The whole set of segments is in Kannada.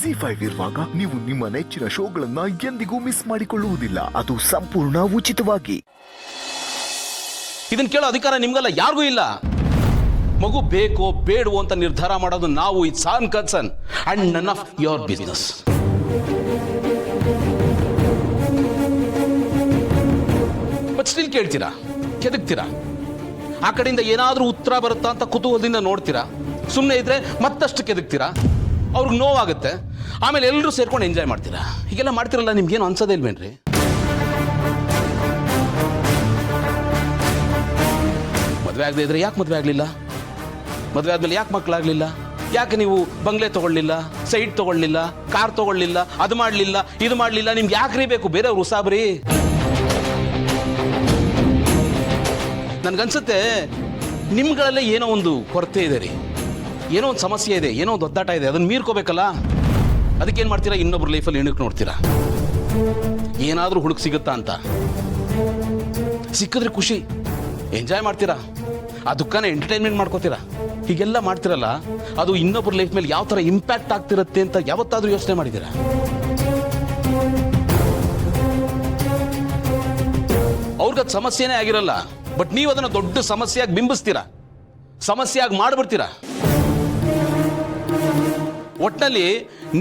ಜಿ5 ಇರುವಾಗ ನೀವು ನಿಮ್ಮ ನೆಚ್ಚಿನ ಶೋಗಳನ್ನ ಎಂದಿಗೂ ಮಿಸ್ ಮಾಡಿಕೊಳ್ಳುವುದಿಲ್ಲ. ಅದು ಸಂಪೂರ್ಣ ಉಚಿತವಾಗಿ. ಇದನ್ನ ಕೇಳೋ ಅಧಿಕಾರ ನಿಮ್ಗಲ್ಲ, ಯಾರಿಗೂ ಇಲ್ಲ. ಮಗು ಬೇಕೋ ಬೇಡವೋ ಅಂತ ನಿರ್ಧಾರ ಮಾಡೋದು ನಾವು. It's on concern and none of your business. But still ಕೇಳ್ತೀರಾ, ಕೆದಕ್ತೀರಾ, ಆ ಕಡೆಯಿಂದ ಏನಾದ್ರೂ ಉತ್ತರ ಬರುತ್ತಾ ಅಂತ ಕುತೂಹಲದಿಂದ ನೋಡ್ತೀರಾ. ಸುಮ್ಮನೆ ಇದ್ರೆ ಮತ್ತಷ್ಟು ಕೆದಕ್ತೀರಾ, ಅವ್ರಿಗೆ ನೋವಾಗುತ್ತೆ. ಆಮೇಲೆ ಎಲ್ಲರೂ ಸೇರ್ಕೊಂಡು ಎಂಜಾಯ್ ಮಾಡ್ತೀರಾ. ಹೀಗೆಲ್ಲ ಮಾಡ್ತಿರಲ್ಲ, ನಿಮ್ಗೇನು ಅನ್ಸೋದೇ ಇಲ್ವೇನ್ರಿ? ಮದುವೆ ಆಗದೆ ಇದ್ರೆ ಯಾಕೆ ಮದುವೆ ಆಗಲಿಲ್ಲ? ಮದುವೆ ಆದ್ಮೇಲೆ ಯಾಕೆ ಮಕ್ಕಳಾಗಲಿಲ್ಲ? ಯಾಕೆ ನೀವು ಬಂಗ್ಲೆ ತಗೊಳ್ಳಿಲ್ಲ, ಸೈಟ್ ತಗೊಳ್ಳಿಲ್ಲ, ಕಾರ್ ತಗೊಳ್ಳಿಲ್ಲ, ಅದು ಮಾಡಲಿಲ್ಲ, ಇದು ಮಾಡಲಿಲ್ಲ? ನಿಮ್ಗೆ ಯಾಕ್ರಿ ಬೇಕು ಬೇರೆಯವ್ರು ಉಸಾಬ್ರಿ? ನನ್ಗನ್ಸುತ್ತೆ ನಿಮ್ಗಳಲ್ಲೇ ಏನೋ ಒಂದು ಕೊರತೆ ಇದೆ ರೀ, ಏನೋ ಒಂದು ಸಮಸ್ಯೆ ಇದೆ, ಏನೋ ಒಂದು ಒದ್ದಾಟ ಇದೆ. ಅದನ್ನ ಮೀರ್ಕೋಬೇಕಲ್ಲ. ಅದಕ್ಕೇನು ಮಾಡ್ತೀರಾ? ಇನ್ನೊಬ್ರು ಲೈಫಲ್ಲಿ ಎಣಕ್ಕೆ ನೋಡ್ತೀರಾ, ಏನಾದರೂ ಹುಡುಕ್ ಸಿಗುತ್ತಾ ಅಂತ. ಸಿಕ್ಕಿದ್ರೆ ಖುಷಿ, ಎಂಜಾಯ್ ಮಾಡ್ತೀರಾ, ಆ ದುಃಖನ ಎಂಟರ್ಟೈನ್ಮೆಂಟ್ ಮಾಡ್ಕೋತೀರಾ. ಹೀಗೆಲ್ಲ ಮಾಡ್ತಿರಲ್ಲ, ಅದು ಇನ್ನೊಬ್ಬರ ಲೈಫ್ ಮೇಲೆ ಯಾವ ಥರ ಇಂಪ್ಯಾಕ್ಟ್ ಆಗ್ತಿರುತ್ತೆ ಅಂತ ಯಾವತ್ತಾದರೂ ಯೋಚನೆ ಮಾಡಿದ್ದೀರಾ? ಅವ್ರಿಗದು ಸಮಸ್ಯೆನೇ ಆಗಿರಲ್ಲ, ಬಟ್ ನೀವು ಅದನ್ನು ದೊಡ್ಡ ಸಮಸ್ಯೆಯಾಗಿ ಬಿಂಬಿಸ್ತೀರಾ, ಸಮಸ್ಯೆಯಾಗಿ ಮಾಡಿಬಿಡ್ತೀರಾ. ಒಟ್ಟಿನಲ್ಲಿ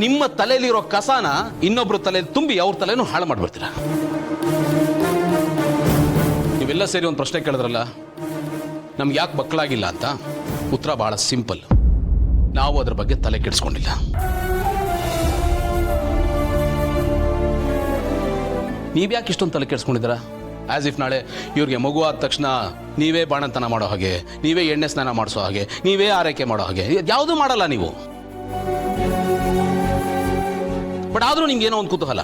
ನಿಮ್ಮ ತಲೆಯಲ್ಲಿರೋ ಕಸಾನ ಇನ್ನೊಬ್ರ ತಲೆಯಲ್ಲಿ ತುಂಬಿ ಅವ್ರ ತಲೆನೂ ಹಾಳು ಮಾಡಿಬಿಡ್ತೀರಾ. ನೀವೆಲ್ಲ ಸೇರಿ ಒಂದು ಪ್ರಶ್ನೆ ಕೇಳಿದ್ರಲ್ಲ, ನಮ್ಗೆ ಯಾಕೆ ಮಕ್ಕಳಾಗಿಲ್ಲ ಅಂತ. ಉತ್ತರ ಬಹಳ ಸಿಂಪಲ್, ನಾವು ಅದ್ರ ಬಗ್ಗೆ ತಲೆ ಕೆಡಿಸ್ಕೊಂಡಿಲ್ಲ. ನೀವ್ಯಾಕೆ ಇಷ್ಟೊಂದು ತಲೆ ಕೆಡಿಸ್ಕೊಂಡಿದ್ದೀರಾ? ಆಸ್ ಇಫ್ ನಾಳೆ ಇವ್ರಿಗೆ ಮಗು ಆದ ತಕ್ಷಣ ನೀವೇ ಬಾಣಂತನ ಮಾಡೋ ಹಾಗೆ, ನೀವೇ ಎಣ್ಣೆ ಸ್ನಾನ ಮಾಡಿಸೋ ಹಾಗೆ, ನೀವೇ ಆರೈಕೆ ಮಾಡೋ ಹಾಗೆ ಯಾವುದೂ ಮಾಡಲ್ಲ ನೀವು. ಬಟ್ ಆದರೂ ನಿಮ್ಗೆ ಏನೋ ಒಂದು ಕುತೂಹಲ,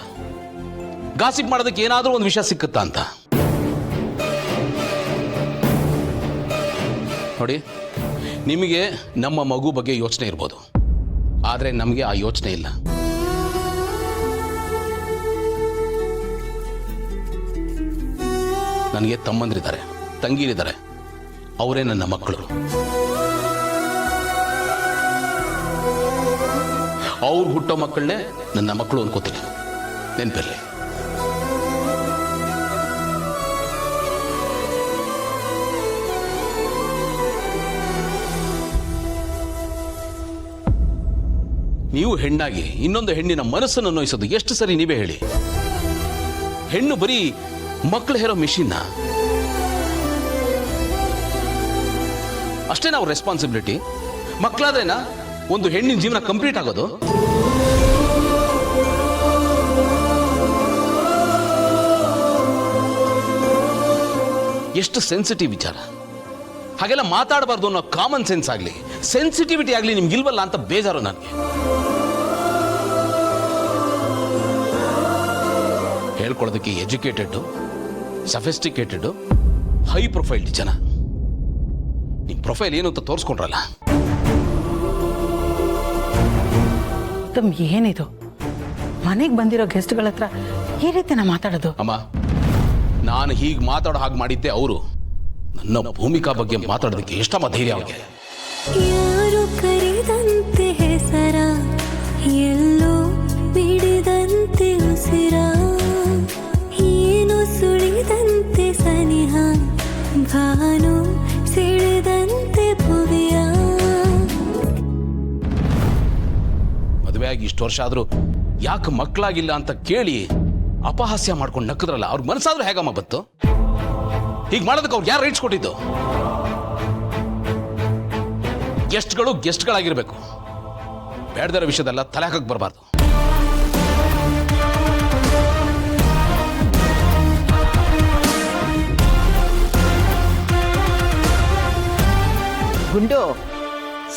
ಗಾಸಿಪ್ ಮಾಡೋದಕ್ಕೆ ಏನಾದರೂ ಒಂದು ವಿಷಯ ಸಿಕ್ಕುತ್ತಾ ಅಂತ. ನೋಡಿ, ನಿಮಗೆ ನಮ್ಮ ಮಗು ಬಗ್ಗೆ ಯೋಚನೆ ಇರ್ಬೋದು, ಆದರೆ ನಮಗೆ ಆ ಯೋಚನೆ ಇಲ್ಲ. ನನಗೆ ತಮ್ಮಂದಿರಿದ್ದಾರೆ, ತಂಗಿರಿದ್ದಾರೆ, ಅವರೇ ನನ್ನ ಮಕ್ಕಳು. ಅವ್ರು ಹುಟ್ಟೋ ಮಕ್ಕಳನ್ನೇ ನನ್ನ ಮಕ್ಕಳು ಅನ್ಕೋತೀನಿ, ನೆನಪಿರಲಿ. ನೀವು ಹೆಣ್ಣಾಗಿ ಇನ್ನೊಂದು ಹೆಣ್ಣಿನ ಮನಸ್ಸನ್ನು ನೋಯಿಸೋದು ಎಷ್ಟು ಸರಿ ನೀವೇ ಹೇಳಿ? ಹೆಣ್ಣು ಬರೀ ಮಕ್ಕಳು ಹೇರೋ ಮಿಷಿನ್ನ ಅಷ್ಟೇ ನಾವು ರೆಸ್ಪಾನ್ಸಿಬಿಲಿಟಿ. ಮಕ್ಕಳಾದ್ರೇನಾ ಒಂದು ಹೆಣ್ಣಿನ ಜೀವನ ಕಂಪ್ಲೀಟ್ ಆಗೋದು? ಎಷ್ಟು ಸೆನ್ಸಿಟಿವ್ ವಿಚಾರ. ಹಾಗೆಲ್ಲ ಮಾತಾಡಬಾರ್ದು ಅನ್ನೋ ಕಾಮನ್ ಸೆನ್ಸ್ ಆಗಲಿ, ಸೆನ್ಸಿಟಿವಿಟಿ ಆಗಲಿ ನಿಮ್ಗಿಲ್ವಲ್ಲ ಅಂತ ಬೇಜಾರು ನನಗೆ. ಹೇಳ್ಕೊಳ್ಳೋದಕ್ಕೆ ಎಜುಕೇಟೆಡ್, ಸಫಿಸ್ಟಿಕೇಟೆಡ್, ಹೈ ಪ್ರೊಫೈಲ್ ಜನ. ನಿಮ್ಮ ಪ್ರೊಫೈಲ್ ಏನು ಅಂತ ತೋರಿಸ್ಕೊಂಡ್ರಲ್ಲ. ಏನಿದು, ಮನೆಗೆ ಬಂದಿರೋ ಗೆಸ್ಟ್ಗಳ ಹತ್ರ ಈ ರೀತಿನ ಮಾತಾಡೋದು? ಅಮ್ಮ, ನಾನು ಹೀಗೆ ಮಾತಾಡೋ ಹಾಗೆ ಮಾಡಿದ್ದೆ ಅವರು. ನನ್ನ ಭೂಮಿಕಾ ಬಗ್ಗೆ ಮಾತಾಡೋದಕ್ಕೆ ಎಷ್ಟಮ್ಮ ಧೈರ್ಯ ಅವ್ರಿಗೆ? ಯಾರು ಕರೆದಂತೆ ಹೆಸರ, ಎಲ್ಲೋ ಬಿಡಿದಂತೆ ಉಸಿರ, ಏನು ಸುಳಿದಂತೆ ಸನಿಹ, ಭಾನು ಸೆಳೆದಂತೆ ಭುವಿಯ. ಮದುವೆ ಆಗಿ ಇಷ್ಟು ವರ್ಷ ಆದ್ರೂ ಯಾಕೆ ಮಕ್ಕಳಾಗಿಲ್ಲ ಅಂತ ಕೇಳಿ ಅಪಹಾಸ್ಯ ಮಾಡ್ಕೊಂಡು ನಕ್ಕದ್ರಲ್ಲ, ಅವ್ರ ಮನಸ್ಸಾದ್ರೂ ಹೇಗಮ್ಮ ಬತ್ತು? ಹೀಗೆ ಮಾಡೋದಕ್ಕೆ ಅವ್ರು ಯಾರು ರೈಟ್ಸ್ ಕೊಟ್ಟಿದ್ದು? ಗೆಸ್ಟ್ಗಳಾಗಿರ್ಬೇಕು, ಬೇಡದಿರೋ ವಿಷಯದಲ್ಲ ತಲೆ ಹಾಕಕ್ಕೆ ಬರಬಾರ್ದು. ಗುಂಡು,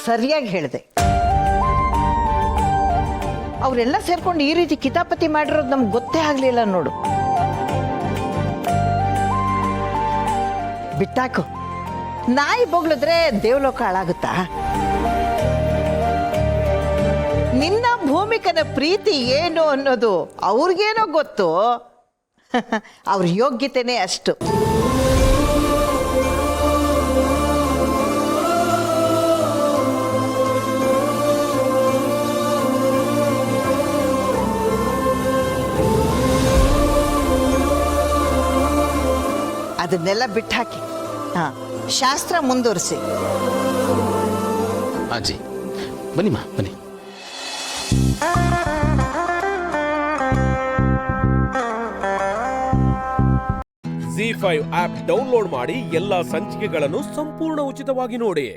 ಸರಿಯಾಗಿ ಹೇಳಿದೆ. ಅವರೆಲ್ಲ ಸೇರ್ಕೊಂಡು ಈ ರೀತಿ ಕಿತಾಪತಿ ಮಾಡಿರೋದು ನಮ್ಗೆ ಗೊತ್ತೇ ಆಗಲಿಲ್ಲ ನೋಡು. ಬಿಟ್ಟಾಕು, ನಾಯಿ ಬೊಗಳಿದ್ರೆ ದೇವಲೋಕ ಹಾಳಾಗುತ್ತಾ? ನಿನ್ನ ಭೂಮಿಕನ ಪ್ರೀತಿ ಏನು ಅನ್ನೋದು ಅವ್ರಿಗೇನೋ ಗೊತ್ತು. ಅವ್ರ ಯೋಗ್ಯತೆನೇ ಅಷ್ಟು. ಅದನ್ನೆಲ್ಲ ಬಿಟ್ಟಾಕಿ ಶಾಸ್ತ್ರ ಮುಂದುವರಿಸಿ. ಅಜ್ಜಿ ಬನ್ನಿಮ್ಮ ಬನ್ನಿ. ZEE5 ಆಪ್ ಡೌನ್ಲೋಡ್ ಮಾಡಿ ಎಲ್ಲಾ ಸಂಚಿಕೆಗಳನ್ನು ಸಂಪೂರ್ಣ ಉಚಿತವಾಗಿ ನೋಡಿ.